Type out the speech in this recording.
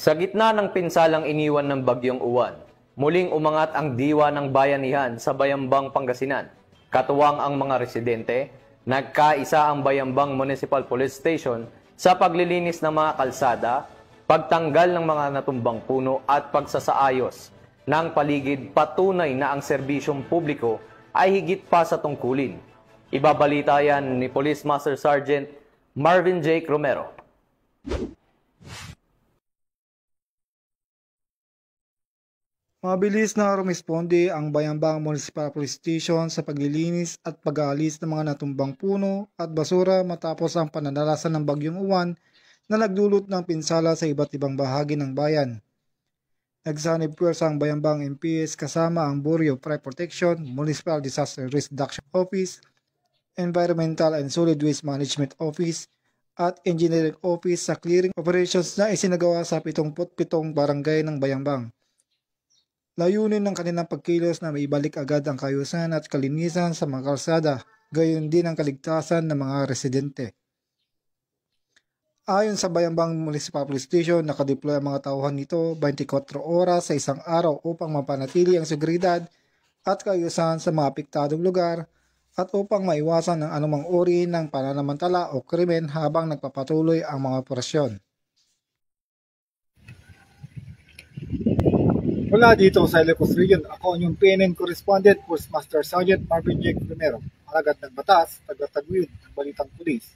Sa gitna ng pinsalang iniwan ng Bagyong Uwan, muling umangat ang diwa ng bayanihan sa Bayambang, Pangasinan. Katuwang ang mga residente, nagkaisa ang Bayambang Municipal Police Station sa paglilinis ng mga kalsada, pagtanggal ng mga natumbang puno at pagsasaayos ng paligid, patunay na ang serbisyong publiko ay higit pa sa tungkulin. Ibabalita yan ni Police Master Sergeant Marvin J. Romero. Mabilis na rumisponde ang Bayambang Municipal Police Station sa paglilinis at pag-aalis ng mga natumbang puno at basura matapos ang pananalasan ng Bagyong Uwan na nagdulot ng pinsala sa iba't ibang bahagi ng bayan. Nagsanib puwersa ang Bayambang MPS kasama ang Bureau of Fire Protection, Municipal Disaster Risk Reduction Office, Environmental and Solid Waste Management Office at Engineering Office sa clearing operations na isinagawa sa 77 barangay ng Bayambang. Layunin ng kanilang pagkilos na maibalik agad ang kaayusan at kalinisan sa mga kalsada, gayon din ang kaligtasan ng mga residente. Ayon sa Bayambang Municipal Police Station, nakadeploy ang mga tauhan nito 24 oras sa isang araw upang mapanatili ang seguridad at kaayusan sa mga apektadong lugar at upang maiwasan ang anumang uri ng pananamantala o krimen habang nagpapatuloy ang mga operasyon. Mula dito sa Ilocos Region, ako ang inyong PNN Correspondent, Postmaster Sergeant Marvin J. Romero, alagad ng batas, taga-taguyod ng Balitang Pulis.